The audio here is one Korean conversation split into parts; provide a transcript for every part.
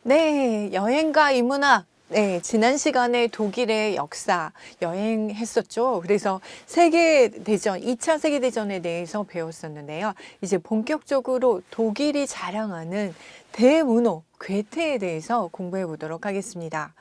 네, 여행과 인문학. 네, 지난 시간에 독일의 역사 여행했었죠. 그래서 세계대전, 2차 세계대전에 대해서 배웠었는데요. 이제 본격적으로 독일이 자랑하는 대문호 괴테에 대해서 공부해 보도록 하겠습니다.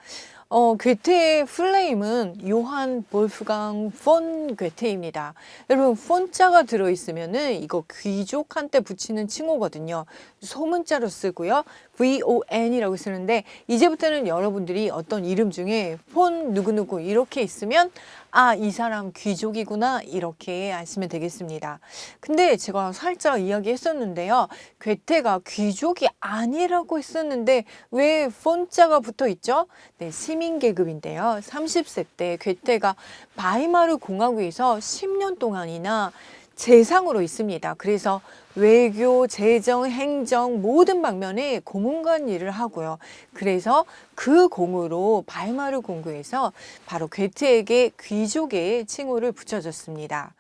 괴테의 풀네임은 요한 볼프강 폰 괴테입니다. 여러분, 폰자가 들어있으면은 이거 귀족한테 붙이는 칭호거든요. 소문자로 쓰고요. VON이라고 쓰는데, 이제부터는 여러분들이 어떤 이름 중에 폰 누구누구 이렇게 있으면 아, 이 사람 귀족이구나 이렇게 아시면 되겠습니다. 근데 제가 살짝 이야기했었는데요. 괴테가 귀족이 아니라고 했었는데 왜 폰자가 붙어 있죠? 네, 시민 계급인데요. 30세 때 괴테가 바이마르 공화국에서 10년 동안이나 재상으로 있습니다. 그래서 외교, 재정, 행정 모든 방면에 고문관 일을 하고요. 그래서 그 공으로 바이마르 공국에서 바로 괴테에게 귀족의 칭호를 붙여줬습니다.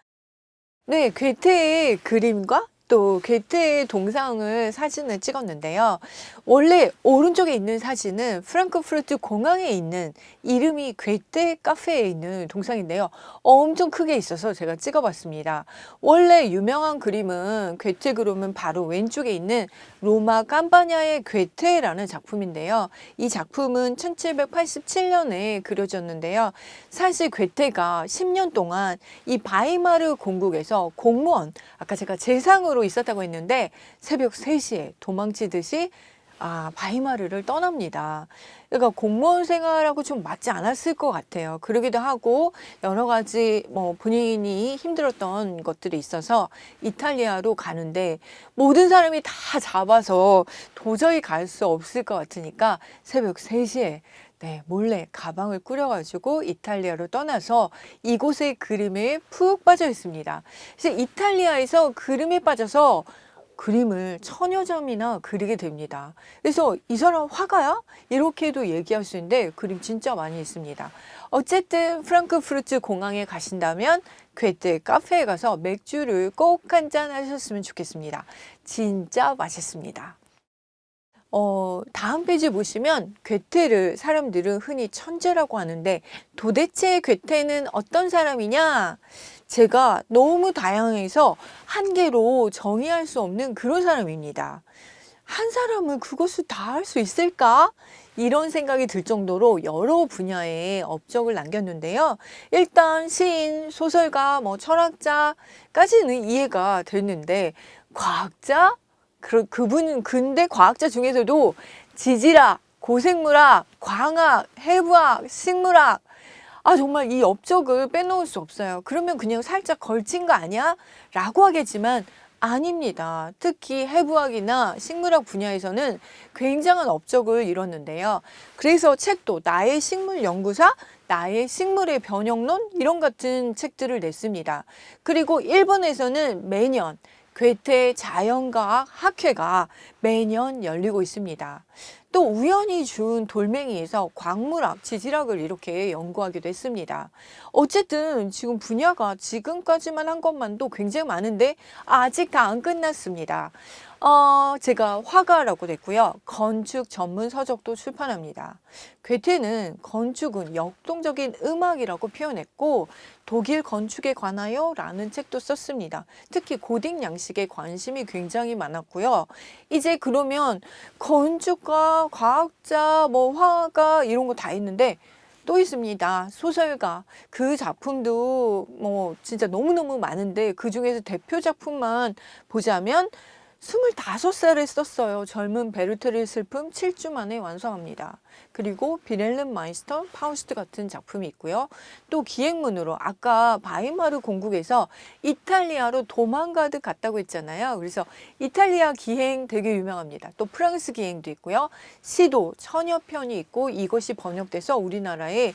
네, 괴테의 그림과 또 괴테의 동상을 사진을 찍었는데요. 원래 오른쪽에 있는 사진은 프랑크푸르트 공항에 있는 이름이 괴테 카페에 있는 동상인데요. 엄청 크게 있어서 제가 찍어봤습니다. 원래 유명한 그림은 괴테 그림은 바로 왼쪽에 있는 로마 캄파냐의 괴테라는 작품인데요. 이 작품은 1787년에 그려졌는데요. 사실 괴테가 10년 동안 이 바이마르 공국에서 공무원, 아까 제가 재상으로 있었다고 했는데 새벽 3시에 도망치듯이 바이마르를 떠납니다. 그러니까 공무원 생활하고 좀 맞지 않았을 것 같아요. 그러기도 하고 여러 가지 본인이 힘들었던 것들이 있어서 이탈리아로 가는데 모든 사람이 다 잡아서 도저히 갈 수 없을 것 같으니까 새벽 3시에 네, 몰래 가방을 꾸려가지고 이탈리아로 떠나서 이곳의 그림에 푹 빠져 있습니다. 그래서 이탈리아에서 그림에 빠져서 그림을 1000여 점이나 그리게 됩니다. 그래서 이 사람 화가야? 이렇게도 얘기할 수 있는데 그림 진짜 많이 있습니다. 어쨌든 프랑크푸르트 공항에 가신다면 괴테 카페에 가서 맥주를 꼭 한 잔 하셨으면 좋겠습니다. 진짜 맛있습니다. 다음 페이지 보시면 괴테를 사람들은 흔히 천재라고 하는데 도대체 괴테는 어떤 사람이냐? 제가 너무 다양해서 한 개로 정의할 수 없는 그런 사람입니다. 한 사람은 그것을 다 할 수 있을까? 이런 생각이 들 정도로 여러 분야에 업적을 남겼는데요. 일단 시인, 소설가, 철학자까지는 이해가 됐는데 과학자? 그분은 근대 과학자 중에서도 지질학, 고생물학, 광학, 해부학, 식물학 정말 이 업적을 빼놓을 수 없어요. 그러면 그냥 살짝 걸친 거 아니야? 라고 하겠지만 아닙니다. 특히 해부학이나 식물학 분야에서는 굉장한 업적을 이뤘는데요. 그래서 책도 나의 식물 연구사, 나의 식물의 변형론 이런 같은 책들을 냈습니다. 그리고 일본에서는 매년 괴테 자연과학 학회가 매년 열리고 있습니다. 또 우연히 준 돌멩이에서 광물학, 지질학을 이렇게 연구하기도 했습니다. 어쨌든 지금 분야가 지금까지만 한 것만도 굉장히 많은데 아직 다 안 끝났습니다. 제가 화가라고 됐고요. 건축 전문 서적도 출판합니다. 괴테는 건축은 역동적인 음악이라고 표현했고 독일 건축에 관하여 라는 책도 썼습니다. 특히 고딕 양식에 관심이 굉장히 많았고요. 이제 그러면 건축가, 과학자, 화가 이런 거 다 있는데 또 있습니다. 소설가. 그 작품도 진짜 너무너무 많은데 그 중에서 대표 작품만 보자면 25살에 썼어요. 젊은 베르테르의 슬픔 7주 만에 완성합니다. 그리고 비렐름 마이스터, 파우스트 같은 작품이 있고요. 또 기행문으로 아까 바이마르 공국에서 이탈리아로 도망가듯 갔다고 했잖아요. 그래서 이탈리아 기행 되게 유명합니다. 또 프랑스 기행도 있고요. 시도 1000여 편이 있고 이것이 번역돼서 우리나라에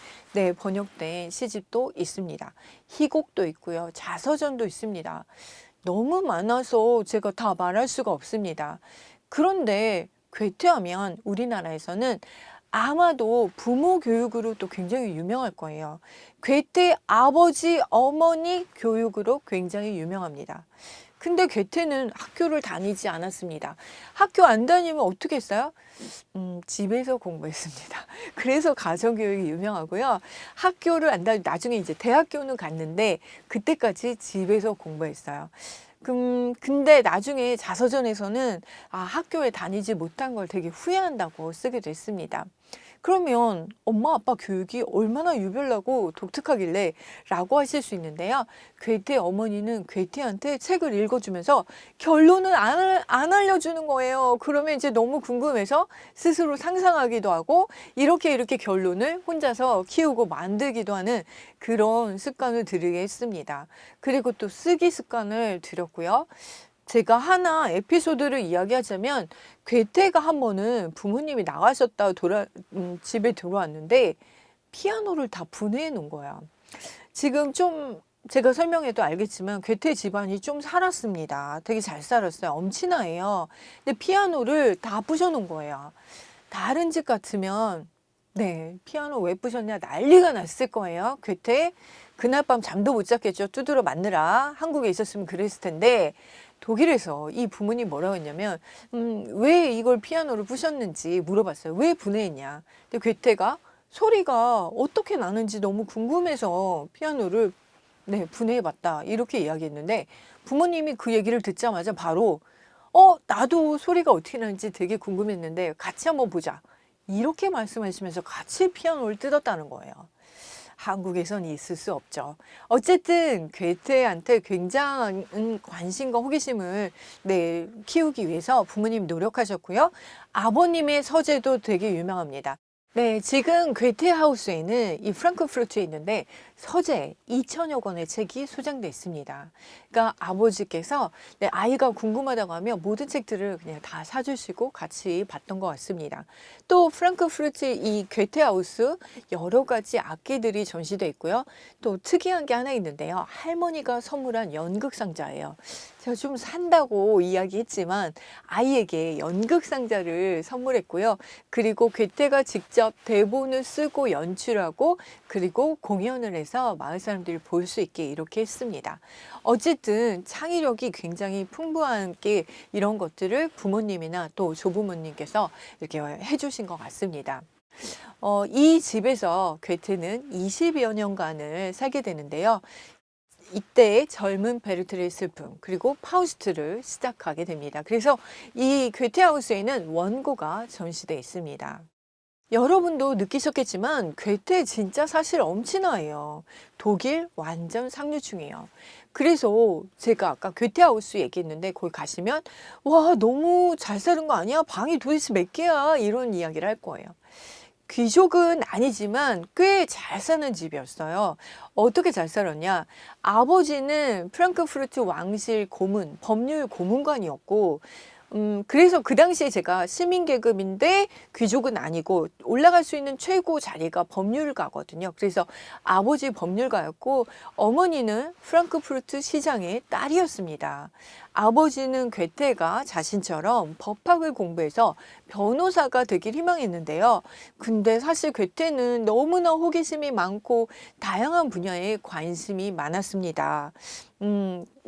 번역된 시집도 있습니다. 희곡도 있고요. 자서전도 있습니다. 너무 많아서 제가 다 말할 수가 없습니다. 그런데 괴테하면 우리나라에서는 아마도 부모 교육으로 또 굉장히 유명할 거예요. 괴테 아버지, 어머니 교육으로 굉장히 유명합니다. 근데 괴테는 학교를 다니지 않았습니다. 학교 안 다니면 어떻게 했어요? 집에서 공부했습니다. 그래서 가정교육이 유명하고요. 학교를 안 다니 나중에 이제 대학교는 갔는데 그때까지 집에서 공부했어요. 근데 나중에 자서전에서는 학교에 다니지 못한 걸 되게 후회한다고 쓰게 됐습니다. 그러면 엄마 아빠 교육이 얼마나 유별나고 독특하길래 라고 하실 수 있는데요. 괴테 어머니는 괴테한테 책을 읽어주면서 결론은 안 알려주는 거예요. 그러면 이제 너무 궁금해서 스스로 상상하기도 하고 이렇게 결론을 혼자서 키우고 만들기도 하는 그런 습관을 들이게 했습니다. 그리고 또 쓰기 습관을 들였고요. 제가 하나 에피소드를 이야기하자면 괴테가 한 번은 부모님이 나가셨다 집에 들어왔는데 피아노를 다 분해해 놓은 거야. 지금 좀 제가 설명해도 알겠지만 괴테 집안이 좀 살았습니다. 되게 잘 살았어요. 엄친아예요. 근데 피아노를 다 부셔 놓은 거예요. 다른 집 같으면 네, 피아노 왜 부셨냐 난리가 났을 거예요. 괴테 그날 밤 잠도 못 잤겠죠. 두드러 맞느라 한국에 있었으면 그랬을 텐데 독일에서 이 부모님 뭐라고 했냐면 왜 이걸 피아노를 부셨는지 물어봤어요. 왜 분해했냐. 근데 괴테가 소리가 어떻게 나는지 너무 궁금해서 피아노를 네, 분해해봤다. 이렇게 이야기했는데 부모님이 그 얘기를 듣자마자 바로 나도 소리가 어떻게 나는지 되게 궁금했는데 같이 한번 보자. 이렇게 말씀하시면서 같이 피아노를 뜯었다는 거예요. 한국에선 있을 수 없죠. 어쨌든 괴테한테 굉장한 관심과 호기심을 네, 키우기 위해서 부모님이 노력하셨고요. 아버님의 서재도 되게 유명합니다. 네, 지금 괴테 하우스에는 이 프랑크푸르트에 있는데 서재 2천여 권의 책이 소장돼 있습니다. 그러니까 아버지께서 네, 아이가 궁금하다고 하면 모든 책들을 그냥 다 사주시고 같이 봤던 것 같습니다. 또 프랑크푸르트 이 괴테 하우스 여러 가지 악기들이 전시돼 있고요. 또 특이한 게 하나 있는데요. 할머니가 선물한 연극 상자예요. 제가 좀 산다고 이야기했지만 아이에게 연극 상자를 선물했고요. 그리고 괴테가 직접 대본을 쓰고 연출하고 그리고 공연을 해서 마을 사람들이 볼 수 있게 이렇게 했습니다. 어쨌든 창의력이 굉장히 풍부한 게 이런 것들을 부모님이나 또 조부모님께서 이렇게 해주신 것 같습니다. 이 집에서 괴테는 20여 년간을 살게 되는데요. 이때 젊은 베르트의 슬픔 그리고 파우스트를 시작하게 됩니다. 그래서 이 괴테하우스에는 원고가 전시되어 있습니다. 여러분도 느끼셨겠지만 괴테 진짜 사실 엄친아예요. 독일 완전 상류층이에요. 그래서 제가 아까 괴테하우스 얘기했는데 거기 가시면 와 너무 잘 사는 거 아니야? 방이 도대체 몇 개야? 이런 이야기를 할 거예요. 귀족은 아니지만 꽤 잘 사는 집이었어요. 어떻게 잘 살았냐? 아버지는 프랑크푸르트 왕실 고문, 법률 고문관이었고, 그래서 그 당시에 제가 시민계급인데 귀족은 아니고 올라갈 수 있는 최고 자리가 법률가거든요. 그래서 아버지 법률가였고 어머니는 프랑크푸르트 시장의 딸이었습니다. 아버지는 괴테가 자신처럼 법학을 공부해서 변호사가 되길 희망했는데요. 근데 사실 괴테는 너무나 호기심이 많고 다양한 분야에 관심이 많았습니다.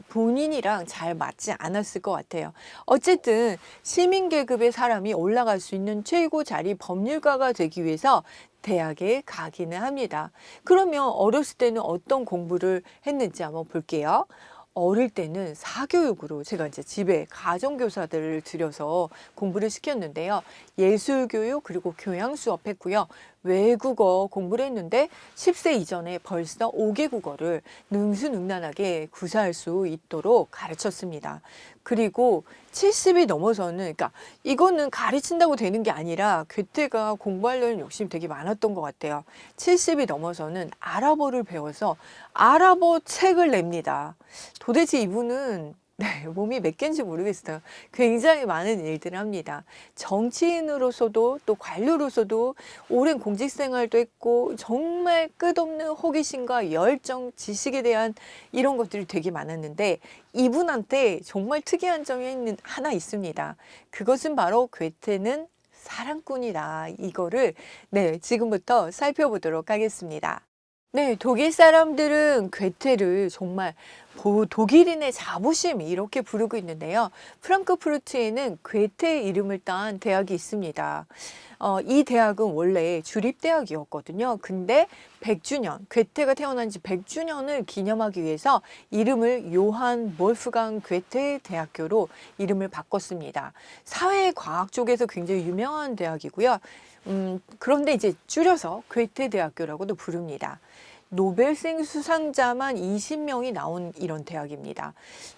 본인이랑 잘 맞지 않았을 것 같아요. 어쨌든 시민계급의 사람이 올라갈 수 있는 최고 자리 법률가가 되기 위해서 대학에 가기는 합니다. 그러면 어렸을 때는 어떤 공부를 했는지 한번 볼게요. 어릴 때는 사교육으로 제가 이제 집에 가정교사들을 들여서 공부를 시켰는데요. 예술교육 그리고 교양 수업 했고요. 외국어 공부를 했는데 10세 이전에 벌써 5개 국어를 능수능란하게 구사할 수 있도록 가르쳤습니다. 그리고 70이 넘어서는 그러니까 이거는 가르친다고 되는 게 아니라 괴테가 공부하려는 욕심이 되게 많았던 것 같아요. 70이 넘어서는 아랍어를 배워서 아랍어 책을 냅니다. 도대체 이분은 네, 몸이 몇 개인지 모르겠어요. 굉장히 많은 일들을 합니다. 정치인으로서도 또 관료로서도 오랜 공직 생활도 했고 정말 끝없는 호기심과 열정, 지식에 대한 이런 것들이 되게 많았는데 이분한테 정말 특이한 점이 하나 있습니다. 그것은 바로 괴테는 사랑꾼이다. 이거를 네, 지금부터 살펴보도록 하겠습니다. 네, 독일 사람들은 괴테를 정말 독일인의 자부심 이렇게 부르고 있는데요. 프랑크푸르트에는 괴테 이름을 딴 대학이 있습니다. 이 대학은 원래 주립대학이었거든요. 근데 100주년, 괴테가 태어난 지 100주년을 기념하기 위해서 이름을 요한 몰프강 괴테 대학교로 이름을 바꿨습니다. 사회과학 쪽에서 굉장히 유명한 대학이고요. 그런데 이제 줄여서 괴테 대학교라고도 부릅니다. 노벨상 수상자만 20명이 나온 이런 대학입니다.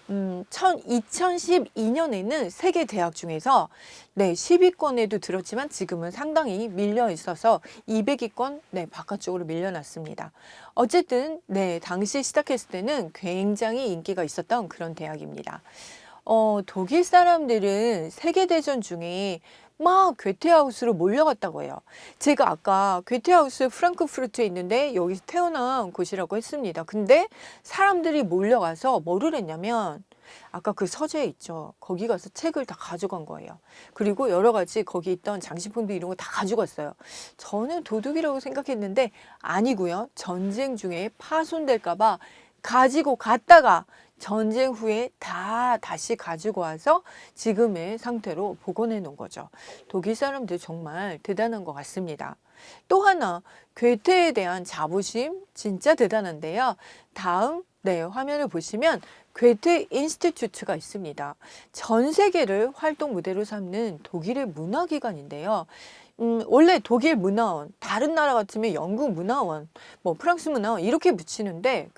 2012년에는 세계 대학 중에서 10위권에도 들었지만 지금은 상당히 밀려 있어서 200위권 바깥쪽으로 밀려났습니다. 어쨌든 당시 시작했을 때는 굉장히 인기가 있었던 그런 대학입니다. 독일 사람들은 세계대전 중에 막 괴테하우스로 몰려갔다고 해요. 제가 아까 괴테하우스 프랑크푸르트에 있는데 여기서 태어난 곳이라고 했습니다. 근데 사람들이 몰려가서 뭐를 했냐면 아까 그 서재에 있죠. 거기 가서 책을 다 가져간 거예요. 그리고 여러 가지 거기 있던 장식품도 이런 거 다 가져갔어요. 저는 도둑이라고 생각했는데 아니고요. 전쟁 중에 파손될까 봐 가지고 갔다가 전쟁 후에 다시 가지고 와서 지금의 상태로 복원해 놓은 거죠. 독일 사람들 정말 대단한 것 같습니다. 또 하나, 괴테에 대한 자부심 진짜 대단한데요. 다음 화면을 보시면 괴테 인스티튜트가 있습니다. 전 세계를 활동 무대로 삼는 독일의 문화기관인데요. 원래 독일 문화원, 다른 나라 같으면 영국 문화원, 프랑스 문화원 이렇게 붙이는데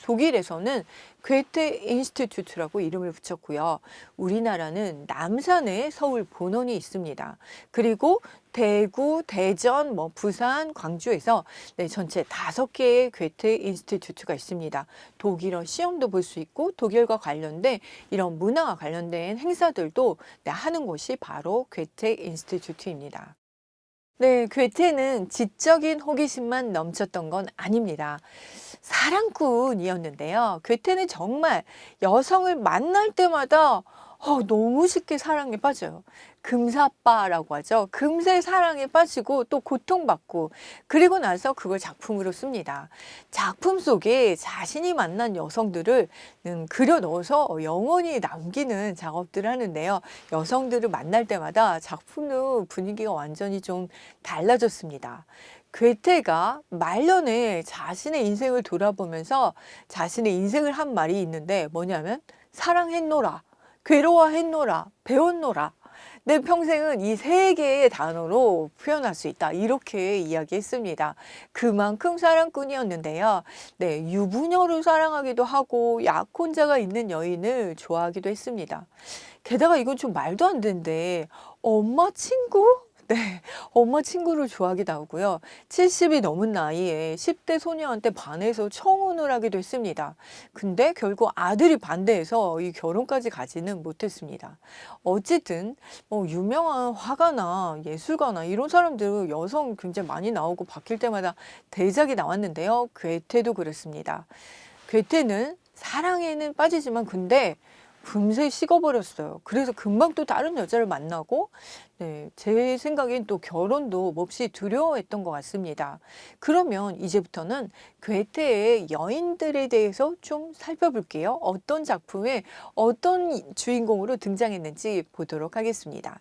독일에서는 괴테 인스티튜트라고 이름을 붙였고요. 우리나라는 남산에 서울 본원이 있습니다. 그리고 대구, 대전, 부산, 광주에서 전체 5개의 괴테 인스티튜트가 있습니다. 독일어 시험도 볼 수 있고 독일과 관련된 이런 문화와 관련된 행사들도 하는 곳이 바로 괴테 인스티튜트입니다. 괴테는 지적인 호기심만 넘쳤던 건 아닙니다. 사랑꾼이었는데요. 괴테는 정말 여성을 만날 때마다 너무 쉽게 사랑에 빠져요. 금사빠라고 하죠. 금세 사랑에 빠지고 또 고통받고 그리고 나서 그걸 작품으로 씁니다. 작품 속에 자신이 만난 여성들을 그려 넣어서 영원히 남기는 작업들을 하는데요. 여성들을 만날 때마다 작품의 분위기가 완전히 좀 달라졌습니다. 괴테가 말년에 자신의 인생을 돌아보면서 자신의 인생을 한 말이 있는데 뭐냐면 사랑했노라, 괴로워했노라, 배웠노라. 내 평생은 이 3개의 단어로 표현할 수 있다. 이렇게 이야기했습니다. 그만큼 사랑꾼이었는데요. 유부녀를 사랑하기도 하고 약혼자가 있는 여인을 좋아하기도 했습니다. 게다가 이건 좀 말도 안 되는데 엄마 친구? 엄마 친구를 좋아하기도 하고요. 70이 넘은 나이에 10대 소녀한테 반해서 청혼을 하기도 했습니다. 근데 결국 아들이 반대해서 이 결혼까지 가지는 못했습니다. 어쨌든 유명한 화가나 예술가나 이런 사람들 여성 굉장히 많이 나오고 바뀔 때마다 대작이 나왔는데요. 괴테도 그랬습니다. 괴테는 사랑에는 빠지지만 근데 금세 식어버렸어요. 그래서 금방 또 다른 여자를 만나고 제 생각엔 또 결혼도 몹시 두려워했던 것 같습니다. 그러면 이제부터는 괴테의 여인들에 대해서 좀 살펴볼게요. 어떤 작품에 어떤 주인공으로 등장했는지 보도록 하겠습니다.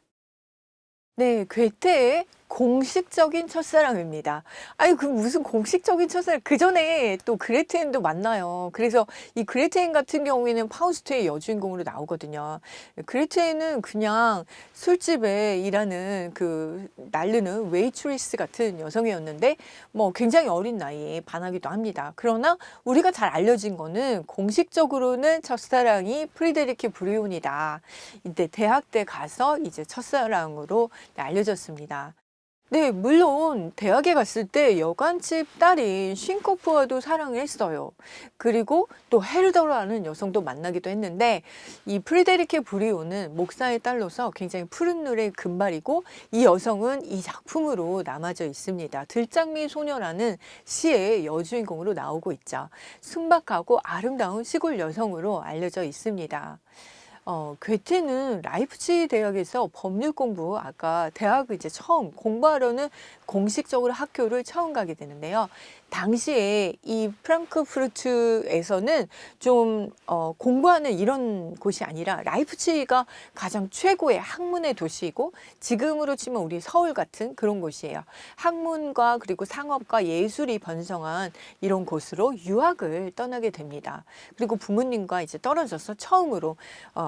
괴테의 공식적인 첫사랑입니다. 아니, 그 무슨 공식적인 첫사랑. 그 전에 또 그레테인도 만나요. 그래서 이 그레테인 같은 경우에는 파우스트의 여주인공으로 나오거든요. 그레테인은 그냥 술집에 일하는 날르는 웨이트리스 같은 여성이었는데 굉장히 어린 나이에 반하기도 합니다. 그러나 우리가 잘 알려진 거는 공식적으로는 첫사랑이 프리데리케 브리온이다. 이때 대학 때 가서 이제 첫사랑으로 알려졌습니다. 물론 대학에 갔을 때 여관집 딸인 쉰코프와도 사랑을 했어요. 그리고 또 헤르더라는 여성도 만나기도 했는데 이 프리데리케 브리오는 목사의 딸로서 굉장히 푸른 눈의 금발이고 이 여성은 이 작품으로 남아져 있습니다. 들장미 소녀라는 시의 여주인공으로 나오고 있죠. 순박하고 아름다운 시골 여성으로 알려져 있습니다. 괴테는 라이프치히 대학에서 법률 공부, 아까 대학을 이제 처음 공부하려는 공식적으로 학교를 처음 가게 되는데요. 당시에 이 프랑크푸르트에서는 좀 공부하는 이런 곳이 아니라 라이프치히가 가장 최고의 학문의 도시이고 지금으로 치면 우리 서울 같은 그런 곳이에요. 학문과 그리고 상업과 예술이 번성한 이런 곳으로 유학을 떠나게 됩니다. 그리고 부모님과 이제 떨어져서 처음으로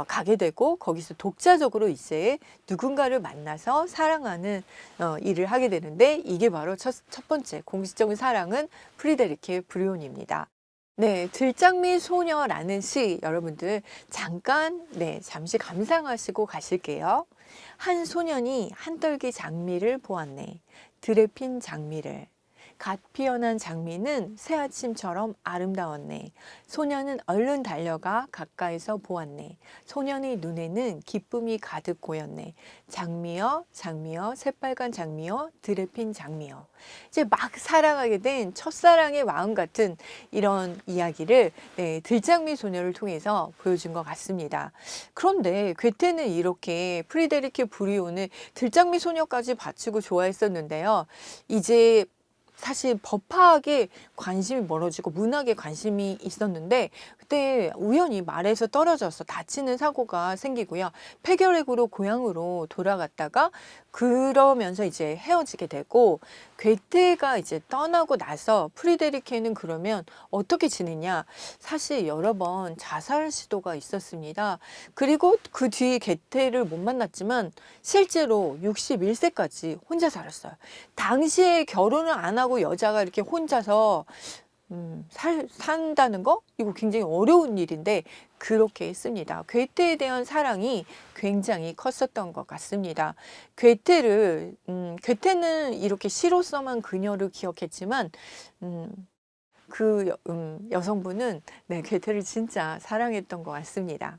가게 되고 거기서 독자적으로 이제 누군가를 만나서 사랑하는 일을 하게 되는데 이게 바로 첫 번째 공식적인 사랑은 프리데리케 브리온입니다. 네, 들장미 소녀라는 시 여러분들 잠깐 잠시 감상하시고 가실게요. 한 소년이 한떨기 장미를 보았네. 들에 핀 장미를. 갓 피어난 장미는 새 아침처럼 아름다웠네. 소년은 얼른 달려가 가까이서 보았네. 소년의 눈에는 기쁨이 가득 고였네. 장미여, 장미여, 새빨간 장미여, 들에 핀 장미여. 이제 막 사랑하게 된 첫사랑의 마음 같은 이런 이야기를 들장미 소녀를 통해서 보여준 것 같습니다. 그런데 괴테는 이렇게 프리데리케 브리온을 들장미 소녀까지 바치고 좋아했었는데요. 이제 사실 법학에 관심이 멀어지고 문학에 관심이 있었는데 그때 우연히 말에서 떨어져서 다치는 사고가 생기고요. 폐결핵으로 고향으로 돌아갔다가 그러면서 이제 헤어지게 되고 괴테가 이제 떠나고 나서 프리데리케는 그러면 어떻게 지냈냐? 사실 여러 번 자살 시도가 있었습니다. 그리고 그 뒤에 괴테를 못 만났지만 실제로 61세까지 혼자 살았어요. 당시에 결혼을 안 하고 여자가 이렇게 혼자서 산다는 거? 이거 굉장히 어려운 일인데 그렇게 했습니다. 괴테에 대한 사랑이 굉장히 컸었던 것 같습니다. 괴테는 이렇게 시로서만 그녀를 기억했지만 여성분은 괴테를 진짜 사랑했던 것 같습니다.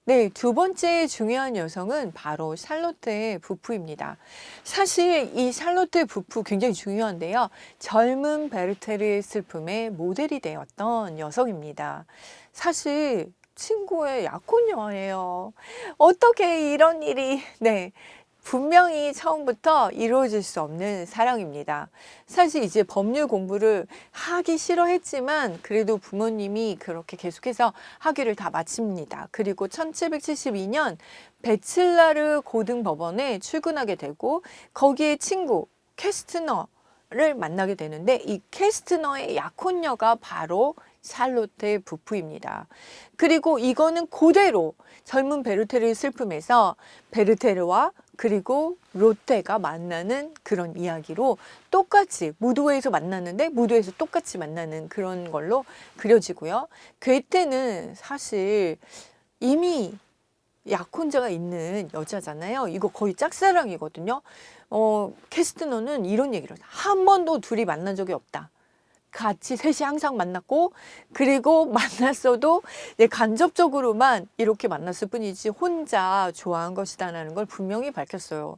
네, 두 번째 중요한 여성은 바로 샬롯테 부프입니다. 사실 이 샬롯테 부프 굉장히 중요한데요. 젊은 베르테르의 슬픔의 모델이 되었던 여성입니다. 사실 친구의 약혼녀예요. 어떻게 이런 일이, 분명히 처음부터 이루어질 수 없는 사랑입니다. 사실 이제 법률 공부를 하기 싫어했지만 그래도 부모님이 그렇게 계속해서 학위를 다 마칩니다. 그리고 1772년 베칠라르 고등법원에 출근하게 되고 거기에 친구 캐스트너를 만나게 되는데 이 캐스트너의 약혼녀가 바로 샬롯테 부프입니다. 그리고 이거는 그대로 젊은 베르테르의 슬픔에서 베르테르와 그리고 롯데가 만나는 그런 이야기로 똑같이 무도회에서 만났는데 무도회에서 똑같이 만나는 그런 걸로 그려지고요. 괴테는 사실 이미 약혼자가 있는 여자잖아요. 이거 거의 짝사랑이거든요. 캐스트너는 이런 얘기를 해요. 한 번도 둘이 만난 적이 없다. 같이 셋이 항상 만났고 그리고 만났어도 간접적으로만 이렇게 만났을 뿐이지 혼자 좋아한 것이다라는 걸 분명히 밝혔어요.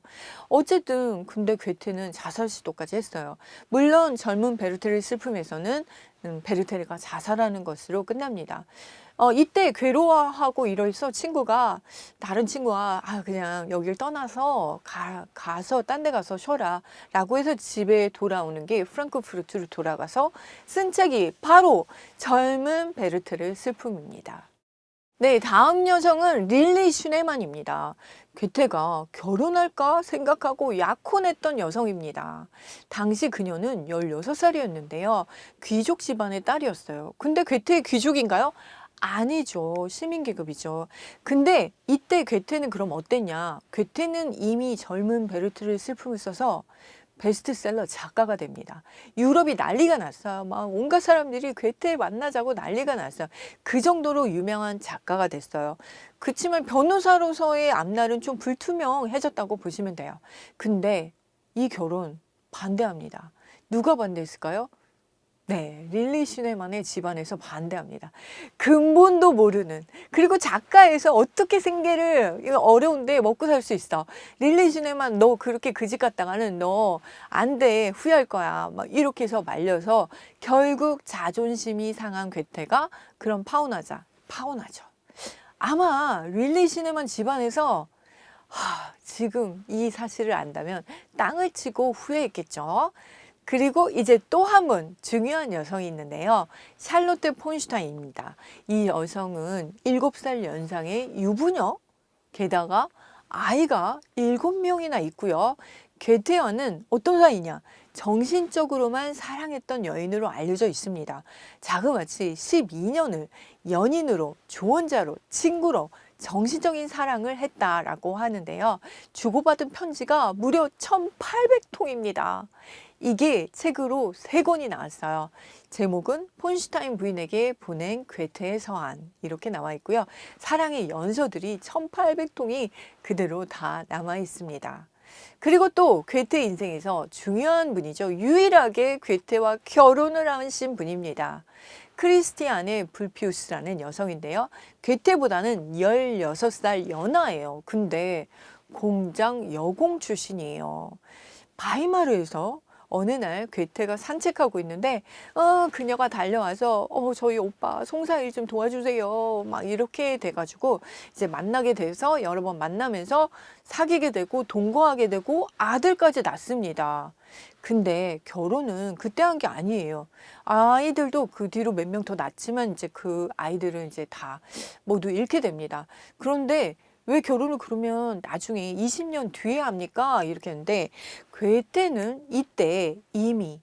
어쨌든 근데 괴테는 자살 시도까지 했어요. 물론 젊은 베르테르의 슬픔에서는 베르테르가 자살하는 것으로 끝납니다. 이때 괴로워하고 이래서 다른 친구가 그냥 여길 떠나서 가서 딴 데 가서 쉬어라 라고 해서 집에 돌아오는 게 프랑크푸르트로 돌아가서 쓴 책이 바로 젊은 베르테르의 슬픔입니다. 네, 다음 여성은 릴리 슈네만입니다. 괴테가 결혼할까 생각하고 약혼했던 여성입니다. 당시 그녀는 16살이었는데요. 귀족 집안의 딸이었어요. 근데 괴테의 귀족인가요? 아니죠. 시민계급이죠. 근데 이때 괴테는 그럼 어땠냐? 괴테는 이미 젊은 베르테르의 슬픔을 써서 베스트셀러 작가가 됩니다. 유럽이 난리가 났어요. 막 온갖 사람들이 괴테 만나자고 난리가 났어요. 그 정도로 유명한 작가가 됐어요. 그렇지만 변호사로서의 앞날은 좀 불투명해졌다고 보시면 돼요. 근데 이 결혼 반대합니다. 누가 반대했을까요? 네, 릴리 슈네만의 집안에서 반대합니다. 근본도 모르는. 그리고 작가에서 어떻게 생계를, 이거 어려운데 먹고 살 수 있어. 릴리 슈네만 너 그렇게 그 집 갔다가는 너 안 돼. 후회할 거야. 막 이렇게 해서 말려서 결국 자존심이 상한 괴테가 그럼 파혼하죠. 아마 릴리 시네만 집안에서 지금 이 사실을 안다면 땅을 치고 후회했겠죠. 그리고 이제 또 한 분 중요한 여성이 있는데요. 샬롯테 폰슈타인입니다. 이 여성은 7살 연상의 유부녀, 게다가 아이가 7명이나 있고요. 괴테와는 어떤 사이냐? 정신적으로만 사랑했던 여인으로 알려져 있습니다. 자그마치 12년을 연인으로, 조언자로, 친구로 정신적인 사랑을 했다라고 하는데요. 주고받은 편지가 무려 1,800통입니다. 이게 책으로 3권이 나왔어요. 제목은 폰슈타인 부인에게 보낸 괴테의 서한 이렇게 나와 있고요. 사랑의 연서들이 1,800통이 그대로 다 남아 있습니다. 그리고 또 괴테 인생에서 중요한 분이죠. 유일하게 괴테와 결혼을 하신 분입니다. 크리스티아네 불피우스라는 여성인데요. 괴테보다는 16살 연하예요. 근데 공장 여공 출신이에요. 바이마르에서 어느 날 괴테가 산책하고 있는데 그녀가 달려와서 저희 오빠 송사일 좀 도와주세요. 막 이렇게 돼가지고 이제 만나게 돼서 여러 번 만나면서 사귀게 되고 동거하게 되고 아들까지 낳습니다. 근데 결혼은 그때 한 게 아니에요. 아이들도 그 뒤로 몇 명 더 낳지만 이제 그 아이들은 이제 다 모두 잃게 됩니다. 그런데 왜 결혼을 그러면 나중에 20년 뒤에 합니까? 이렇게 했는데 괴테는 이때 이미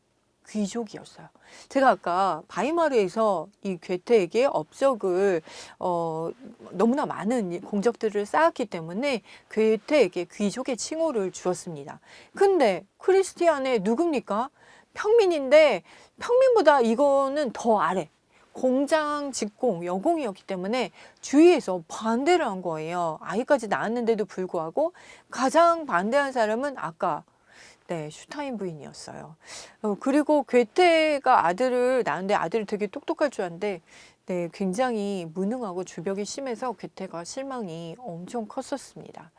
귀족이었어요. 제가 아까 바이마르에서 이 괴테에게 업적을 너무나 많은 공적들을 쌓았기 때문에 괴테에게 귀족의 칭호를 주었습니다. 근데 크리스티안의 누굽니까? 평민인데 평민보다 이거는 더 아래. 공장 직공, 여공이었기 때문에 주위에서 반대를 한 거예요. 아이까지 낳았는데도 불구하고 가장 반대한 사람은 아까 슈타인 부인이었어요. 그리고 괴테가 아들을 낳았는데 아들이 되게 똑똑할 줄 알았는데 굉장히 무능하고 주벽이 심해서 괴테가 실망이 엄청 컸었습니다.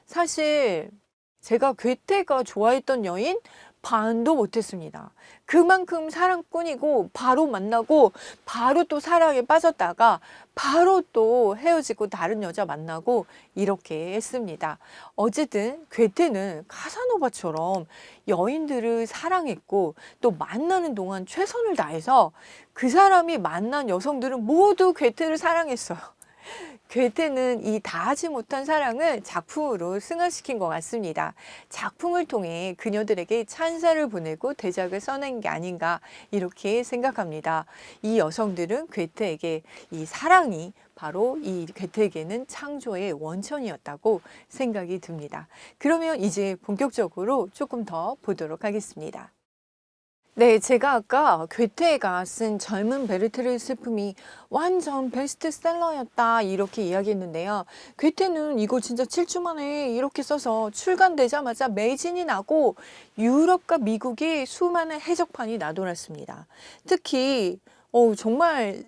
사실 제가 괴테가 좋아했던 여인 반도 못했습니다. 그만큼 사랑꾼이고 바로 만나고 바로 또 사랑에 빠졌다가 바로 또 헤어지고 다른 여자 만나고 이렇게 했습니다. 어쨌든 괴테는 카사노바처럼 여인들을 사랑했고 또 만나는 동안 최선을 다해서 그 사람이 만난 여성들은 모두 괴테를 사랑했어요. 괴테는 이 다하지 못한 사랑을 작품으로 승화시킨 것 같습니다. 작품을 통해 그녀들에게 찬사를 보내고 대작을 써낸 게 아닌가 이렇게 생각합니다. 이 여성들은 괴테에게 이 사랑이 바로 이 괴테에게는 창조의 원천이었다고 생각이 듭니다. 그러면 이제 본격적으로 조금 더 보도록 하겠습니다. 네, 제가 아까 괴테가 쓴 젊은 베르테르 슬픔이 완전 베스트셀러였다 이렇게 이야기했는데요. 괴테는 이거 진짜 7주 만에 이렇게 써서 출간되자마자 매진이 나고 유럽과 미국이 수많은 해적판이 나돌았습니다. 특히 정말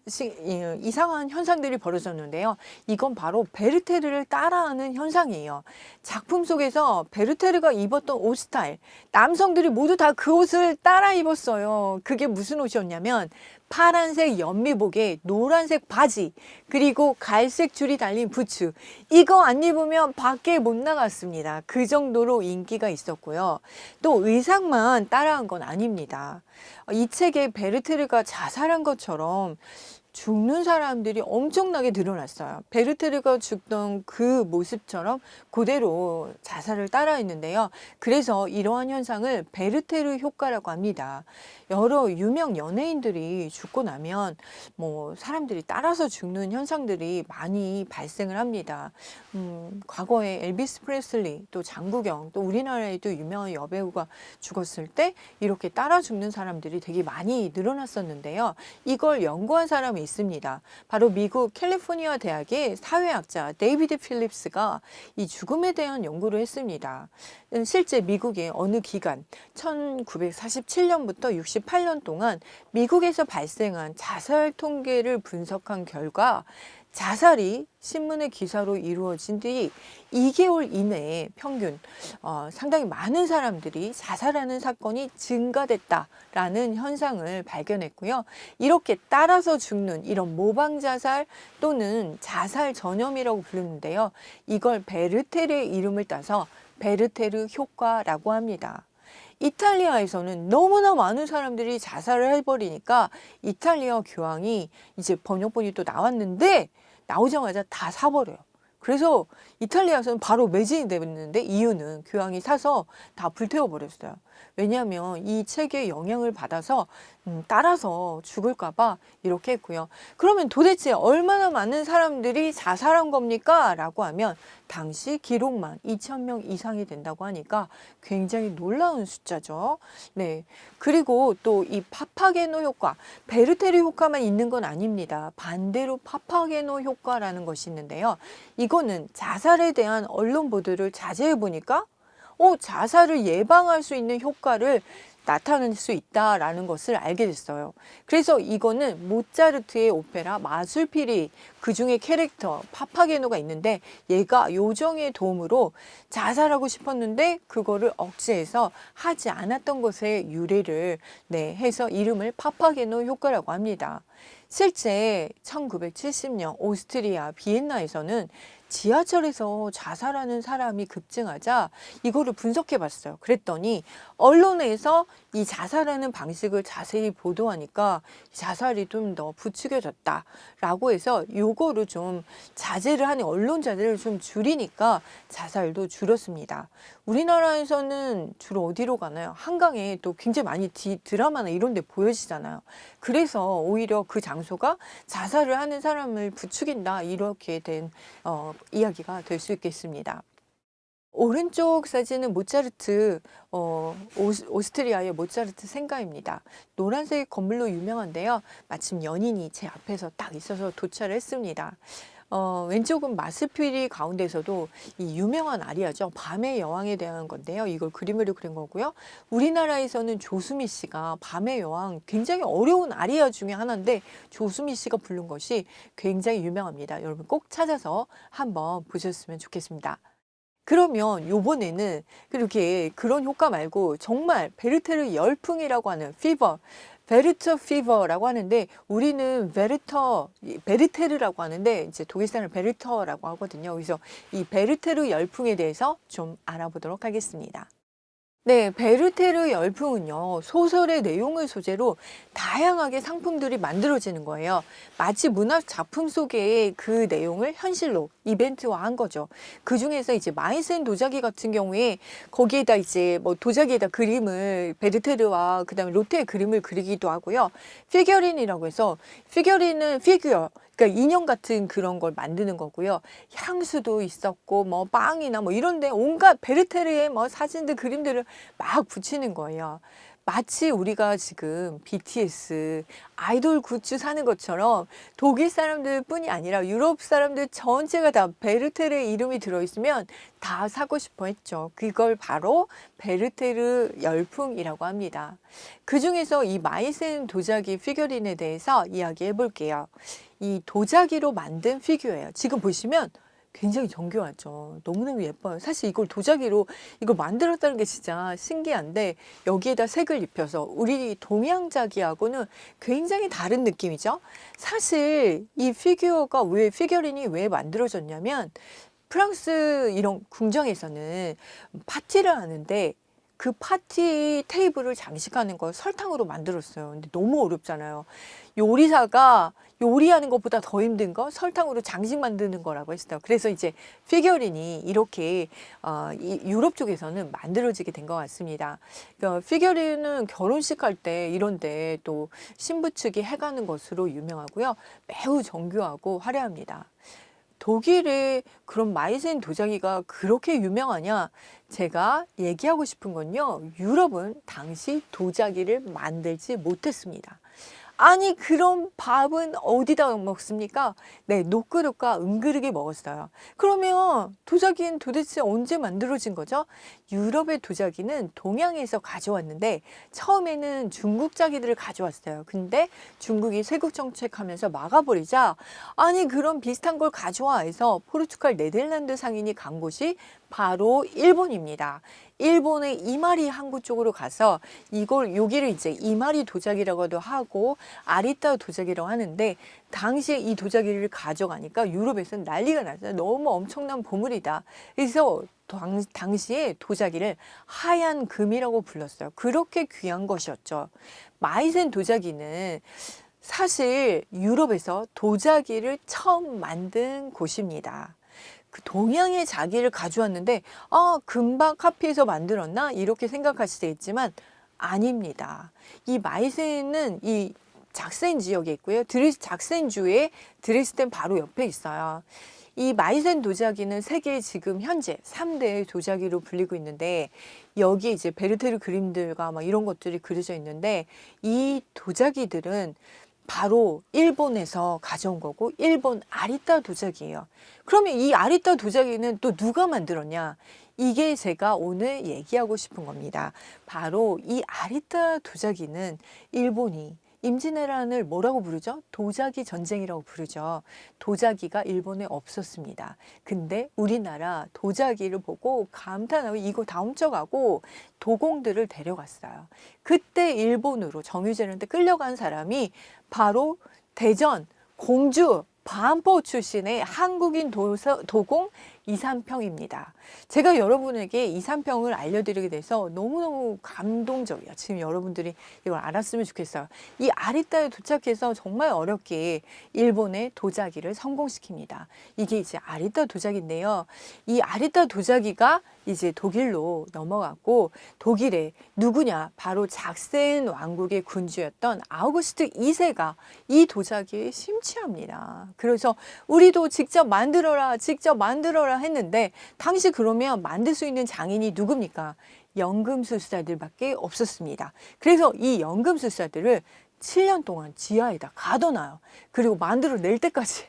이상한 현상들이 벌어졌는데요. 이건 바로 베르테르를 따라하는 현상이에요. 작품 속에서 베르테르가 입었던 옷 스타일, 남성들이 모두 다 그 옷을 따라 입었어요. 그게 무슨 옷이었냐면 파란색 연미복에 노란색 바지, 그리고 갈색 줄이 달린 부츠. 이거 안 입으면 밖에 못 나갔습니다. 그 정도로 인기가 있었고요. 또 의상만 따라한 건 아닙니다. 이 책에 베르테르가 자살한 것처럼 죽는 사람들이 엄청나게 늘어났어요. 베르테르가 죽던 그 모습처럼 그대로 자살을 따라했는데요. 그래서 이러한 현상을 베르테르 효과라고 합니다. 여러 유명 연예인들이 죽고 나면 사람들이 따라서 죽는 현상들이 많이 발생을 합니다. 과거에 엘비스 프레슬리, 또 장국영, 또 우리나라에도 유명한 여배우가 죽었을 때 이렇게 따라 죽는 사람들이 되게 많이 늘어났었는데요. 이걸 연구한 사람이 있습니다. 바로 미국 캘리포니아 대학의 사회학자 데이비드 필립스가 이 죽음에 대한 연구를 했습니다. 실제 미국의 어느 기간 1947년부터 68년 동안 미국에서 발생한 자살 통계를 분석한 결과 자살이 신문의 기사로 이루어진 뒤 2개월 이내에 평균 상당히 많은 사람들이 자살하는 사건이 증가됐다라는 현상을 발견했고요. 이렇게 따라서 죽는 이런 모방 자살 또는 자살 전염이라고 부르는데요. 이걸 베르테르의 이름을 따서 베르테르 효과라고 합니다. 이탈리아에서는 너무나 많은 사람들이 자살을 해버리니까 이탈리아 교황이 이제 번역본이 또 나왔는데 나오자마자 다 사버려요. 그래서 이탈리아에서는 바로 매진이 됐는데 이유는 교황이 사서 다 불태워버렸어요. 왜냐하면 이 책의 영향을 받아서 따라서 죽을까 봐 이렇게 했고요. 그러면 도대체 얼마나 많은 사람들이 자살한 겁니까? 라고 하면 당시 기록만 2,000명 이상이 된다고 하니까 굉장히 놀라운 숫자죠. 네. 그리고 또 이 파파게노 효과, 베르테르 효과만 있는 건 아닙니다. 반대로 파파게노 효과라는 것이 있는데요. 이거는 자살에 대한 언론 보도를 자세히 보니까 자살을 예방할 수 있는 효과를 나타낼 수 있다라는 것을 알게 됐어요. 그래서 이거는 모차르트의 오페라 마술피리 그 중에 캐릭터 파파게노가 있는데 얘가 요정의 도움으로 자살하고 싶었는데 그거를 억제해서 하지 않았던 것에 유래를 해서 이름을 파파게노 효과라고 합니다. 실제 1970년 오스트리아 비엔나에서는 지하철에서 자살하는 사람이 급증하자 이거를 분석해 봤어요. 그랬더니 언론에서 이 자살하는 방식을 자세히 보도하니까 자살이 좀 더 부추겨졌다라고 해서 요거를 좀 자제를 하는 언론 자제를 좀 줄이니까 자살도 줄었습니다. 우리나라에서는 주로 어디로 가나요? 한강에 또 굉장히 많이 드라마나 이런 데 보여지잖아요. 그래서 오히려 그 장소가 자살을 하는 사람을 부추긴다 이렇게 된 이야기가 될 수 있겠습니다. 오른쪽 사진은 모차르트, 오스트리아의 모차르트 생가입니다. 노란색 건물로 유명한데요. 마침 연인이 제 앞에서 딱 있어서 도착을 했습니다. 왼쪽은 마스피리 가운데서도 이 유명한 아리아죠. 밤의 여왕에 대한 건데요. 이걸 그림으로 그린 거고요. 우리나라에서는 조수미 씨가 밤의 여왕 굉장히 어려운 아리아 중에 하나인데 조수미 씨가 부른 것이 굉장히 유명합니다. 여러분 꼭 찾아서 한번 보셨으면 좋겠습니다. 그러면 요번에는 그렇게 그런 효과 말고 정말 베르테르 열풍이라고 하는 피버, 베르터 피버라고 하는데 우리는 베르테르라고 하는데 이제 독일 사람은 베르터라고 하거든요. 그래서 이 베르테르 열풍에 대해서 좀 알아보도록 하겠습니다. 네, 베르테르 열풍은요, 소설의 내용을 소재로 다양하게 상품들이 만들어지는 거예요. 마치 문학 작품 속의 그 내용을 현실로 이벤트화한 거죠. 그 중에서 이제 마이센 도자기 같은 경우에 거기에다 이제 뭐 도자기에다 그림을 베르테르와 그다음에 로테의 그림을 그리기도 하고요. 피겨린이라고 해서 피겨린은 피규어 그러니까 인형 같은 그런 걸 만드는 거고요. 향수도 있었고 뭐 빵이나 뭐 이런데 온갖 베르테르의 뭐 사진들 그림들을 막 붙이는 거예요. 마치 우리가 지금 BTS 아이돌 굿즈 사는 것처럼 독일 사람들뿐이 아니라 유럽 사람들 전체가 다 베르테르의 이름이 들어있으면 다 사고 싶어 했죠. 그걸 바로 베르테르 열풍이라고 합니다. 그 중에서 이 마이센 도자기 피겨린에 대해서 이야기해 볼게요. 이 도자기로 만든 피규어예요. 지금 보시면 굉장히 정교하죠. 너무너무 예뻐요. 사실 이걸 도자기로 이걸 만들었다는 게 진짜 신기한데 여기에다 색을 입혀서 우리 동양자기하고는 굉장히 다른 느낌이죠. 사실 이 피겨린이 왜 만들어졌냐면 프랑스 이런 궁정에서는 파티를 하는데 그 파티 테이블을 장식하는 걸 설탕으로 만들었어요. 근데 너무 어렵잖아요. 요리사가 요리하는 것보다 더 힘든 거 설탕으로 장식 만드는 거라고 했어요. 그래서 이제 피겨린이 이렇게 이 유럽 쪽에서는 만들어지게 된 것 같습니다. 그러니까 피겨린은 결혼식 할 때 이런데 또 신부 측이 해가는 것으로 유명하고요. 매우 정교하고 화려합니다. 독일의 그런 마이센 도자기가 그렇게 유명하냐? 제가 얘기하고 싶은 건요. 유럽은 당시 도자기를 만들지 못했습니다. 아니 그럼 밥은 어디다 먹습니까? 네, 녹그릇과 은그릇에 먹었어요. 그러면 도자기는 도대체 언제 만들어진 거죠? 유럽의 도자기는 동양에서 가져왔는데 처음에는 중국 자기들을 가져왔어요. 근데 중국이 세국 정책하면서 막아버리자 아니 그럼 비슷한 걸 가져와 해서 포르투갈 네덜란드 상인이 간 곳이 바로 일본입니다. 일본의 이마리 항구 쪽으로 가서 여기를 이제 이마리 도자기라고도 하고 아리따 도자기라고 하는데 당시에 이 도자기를 가져가니까 유럽에서는 난리가 났어요. 너무 엄청난 보물이다. 그래서 당시에 도자기를 하얀 금이라고 불렀어요. 그렇게 귀한 것이었죠. 마이센 도자기는 사실 유럽에서 도자기를 처음 만든 곳입니다. 그 동양의 자기를 가져왔는데 금방 카피해서 만들었나 이렇게 생각하시겠지만 아닙니다. 이 마이센은 이 작센 지역에 있고요. 작센주의 드레스덴 바로 옆에 있어요. 이 마이센 도자기는 세계 지금 현재 3대 도자기로 불리고 있는데 여기에 이제 베르테르 그림들과 막 이런 것들이 그려져 있는데 이 도자기들은 바로 일본에서 가져온 거고 일본 아리따 도자기예요. 그러면 이 아리따 도자기는 또 누가 만들었냐? 이게 제가 오늘 얘기하고 싶은 겁니다. 바로 이 아리따 도자기는 일본이 임진왜란을 뭐라고 부르죠? 도자기 전쟁이라고 부르죠. 도자기가 일본에 없었습니다. 근데 우리나라 도자기를 보고 감탄하고 이거 다 훔쳐가고 도공들을 데려갔어요. 그때 일본으로 정유재한테 끌려간 사람이 바로 대전, 공주, 반포 출신의 한국인 도공 이삼평입니다. 제가 여러분에게 이삼평을 알려드리게 돼서 너무너무 감동적이에요. 지금 여러분들이 이걸 알았으면 좋겠어요. 이 아리따에 도착해서 정말 어렵게 일본의 도자기를 성공시킵니다. 이게 이제 아리따 도자기인데요. 이 아리따 도자기가 이제 독일로 넘어갔고 독일에 누구냐? 바로 작센 왕국의 군주였던 아우구스트 2세가 이 도자기에 심취합니다. 그래서 우리도 직접 만들어라 했는데 당시 그러면 만들 수 있는 장인이 누굽니까? 연금술사들밖에 없었습니다. 그래서 이 연금술사들을 7년 동안 지하에다 가둬놔요. 그리고 만들어 낼 때까지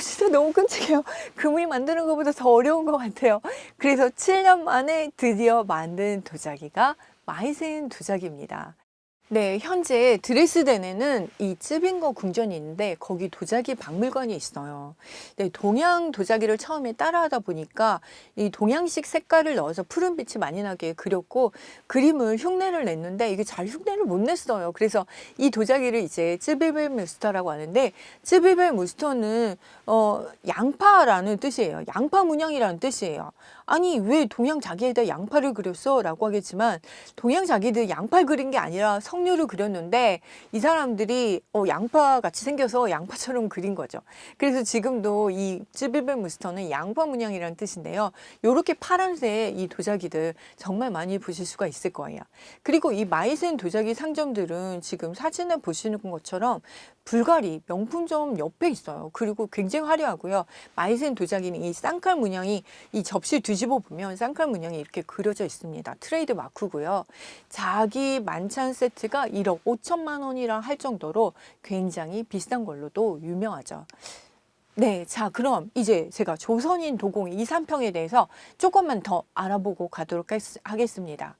진짜 너무 끔찍해요. 금을 만드는 것보다 더 어려운 것 같아요. 그래서 7년 만에 드디어 만든 도자기가 마이센 도자기입니다. 네, 현재 드레스덴에는 이 쯔빙거 궁전이 있는데 거기 도자기 박물관이 있어요. 네, 동양 도자기를 처음에 따라하다 보니까 이 동양식 색깔을 넣어서 푸른빛이 많이 나게 그렸고 그림을 흉내를 냈는데 이게 잘 흉내를 못 냈어요. 그래서 이 도자기를 이제 쯔비벨 무스터라고 하는데 쯔비벨 무스터는 양파라는 뜻이에요. 양파 문양이라는 뜻이에요. 아니 왜 동양 자기에다 양파를 그렸어? 라고 하겠지만 동양 자기들 양파를 그린 게 아니라 석류를 그렸는데 이 사람들이 양파 같이 생겨서 양파처럼 그린 거죠. 그래서 지금도 이 쯔비벨 무스터는 양파 문양이라는 뜻인데요. 요렇게 파란색 이 도자기들 정말 많이 보실 수가 있을 거예요. 그리고 이 마이센 도자기 상점들은 지금 사진을 보시는 것처럼 불가리 명품점 옆에 있어요. 그리고 굉장히 화려하고요. 마이센 도자기는 이 쌍칼 문양이 이 접시 뒤집어 보면 쌍칼 문양이 이렇게 그려져 있습니다. 트레이드 마크고요. 자기 만찬 세트가 1억 5천만 원이라 할 정도로 굉장히 비싼 걸로도 유명하죠. 네, 자 그럼 이제 제가 조선인 도공 이삼평에 대해서 조금만 더 알아보고 가도록 하겠습니다.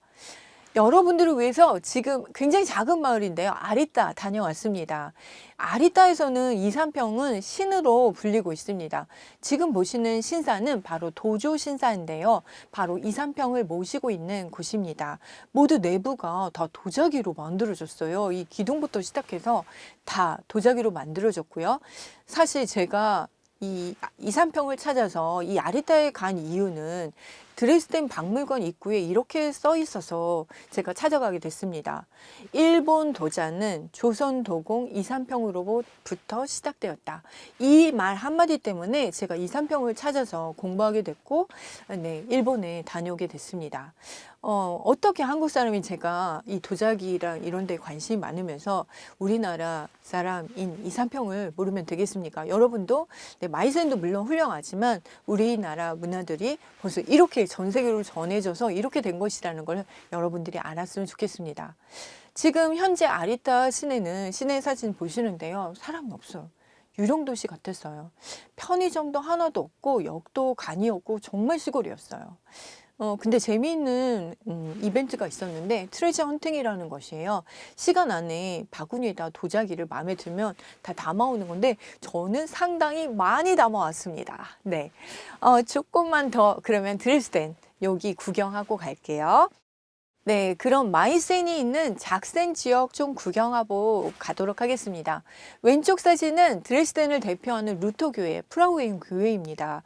여러분들을 위해서 지금 굉장히 작은 마을인데요. 아리따 다녀왔습니다. 아리따에서는 이삼평은 신으로 불리고 있습니다. 지금 보시는 신사는 바로 도조 신사인데요. 바로 이삼평을 모시고 있는 곳입니다. 모두 내부가 다 도자기로 만들어졌어요. 이 기둥부터 시작해서 다 도자기로 만들어졌고요. 사실 제가 이 이삼평을 찾아서 이 아리따에 간 이유는 드레스덴 박물관 입구에 이렇게 써 있어서 제가 찾아가게 됐습니다. 일본 도자는 조선 도공 이삼평으로부터 시작되었다. 이 말 한마디 때문에 제가 이삼평을 찾아서 공부하게 됐고, 네, 일본에 다녀오게 됐습니다. 어떻게 한국 사람이 제가 이 도자기랑 이런 데 관심이 많으면서 우리나라 사람인 이삼평을 모르면 되겠습니까? 여러분도 네, 마이센도 물론 훌륭하지만 우리나라 문화들이 벌써 이렇게 전 세계로 전해져서 이렇게 된 것이라는 걸 여러분들이 알았으면 좋겠습니다. 지금 현재 아리타 시내는 시내 사진 보시는데요. 사람이 없어요. 유령도시 같았어요. 편의점도 하나도 없고 역도 간이 없고 정말 시골이었어요. 근데 재미있는 이벤트가 있었는데 트레저 헌팅이라는 것이에요. 시간 안에 바구니에다 도자기를 마음에 들면 다 담아오는 건데 저는 상당히 많이 담아왔습니다. 네, 조금만 더 그러면 드레스덴 여기 구경하고 갈게요. 네, 그럼 마이센이 있는 작센 지역 좀 구경하고 가도록 하겠습니다. 왼쪽 사진은 드레스덴을 대표하는 루터 교회, 프라우행 교회입니다.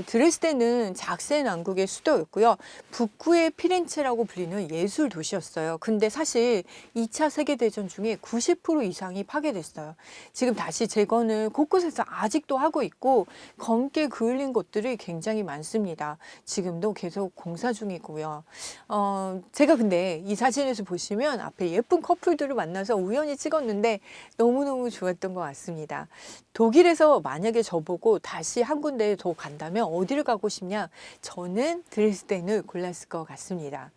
드레스덴은 작센 왕국의 수도였고요. 북구의 피렌체라고 불리는 예술 도시였어요. 근데 사실 2차 세계대전 중에 90% 이상이 파괴됐어요. 지금 다시 재건을 곳곳에서 아직도 하고 있고 검게 그을린 곳들이 굉장히 많습니다. 지금도 계속 공사 중이고요. 제가 근데 이 사진에서 보시면 앞에 예쁜 커플들을 만나서 우연히 찍었는데 너무너무 좋았던 것 같습니다. 독일에서 만약에 저보고 다시 한 군데 더 간다면 어디를 가고 싶냐? 저는 드레스덴을 골랐을 것 같습니다.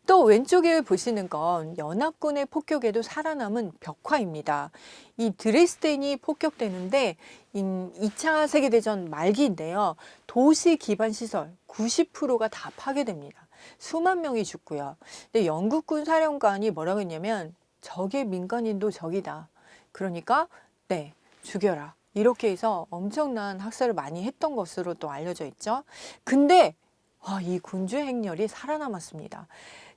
또 왼쪽에 보시는 건 연합군의 폭격에도 살아남은 벽화입니다. 이 드레스덴이 폭격되는데 2차 세계대전 말기인데요. 도시 기반 시설 90%가 다 파괴됩니다. 수만 명이 죽고요. 근데 영국군 사령관이 뭐라고 했냐면 적의 민간인도 적이다. 그러니까 네, 죽여라. 이렇게 해서 엄청난 학살을 많이 했던 것으로 또 알려져 있죠. 근데 이 군주 행렬이 살아남았습니다.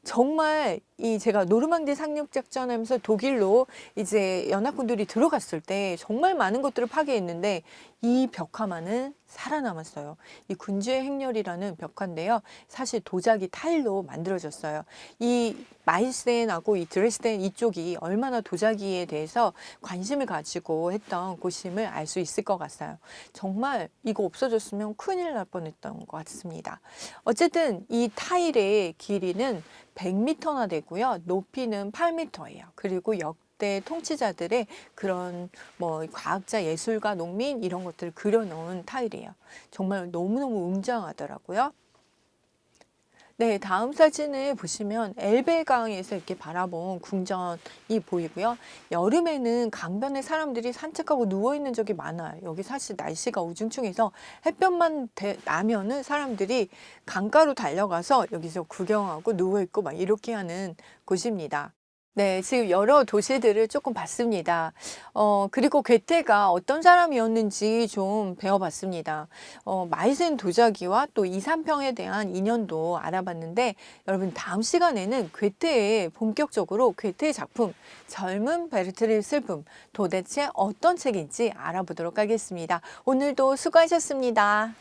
정말 이 제가 노르망디 상륙 작전하면서 독일로 이제 연합군들이 들어갔을 때 정말 많은 것들을 파괴했는데 이 벽화만은 살아남았어요. 이 군주의 행렬이라는 벽화인데요. 사실 도자기 타일로 만들어졌어요. 이 마이센하고 이 드레스덴 이쪽이 얼마나 도자기에 대해서 관심을 가지고 했던 곳임을 알 수 있을 것 같아요. 정말 이거 없어졌으면 큰일 날 뻔했던 것 같습니다. 어쨌든 이 타일의 길이는 100m나 되고요. 높이는 8m예요. 그리고 역대 통치자들의 그런 뭐 과학자, 예술가, 농민 이런 것들을 그려놓은 타일이에요. 정말 너무너무 웅장하더라고요. 네, 다음 사진을 보시면 엘베강에서 이렇게 바라본 궁전이 보이고요. 여름에는 강변에 사람들이 산책하고 누워있는 적이 많아요. 여기 사실 날씨가 우중충해서 햇볕만 나면은 사람들이 강가로 달려가서 여기서 구경하고 누워있고 막 이렇게 하는 곳입니다. 네, 지금 여러 도시들을 조금 봤습니다. 그리고 괴테가 어떤 사람이었는지 좀 배워봤습니다. 마이센 도자기와 또 2, 3평에 대한 인연도 알아봤는데, 여러분 다음 시간에는 괴테의 본격적으로 괴테의 작품, 젊은 베르트르의 슬픔, 도대체 어떤 책인지 알아보도록 하겠습니다. 오늘도 수고하셨습니다.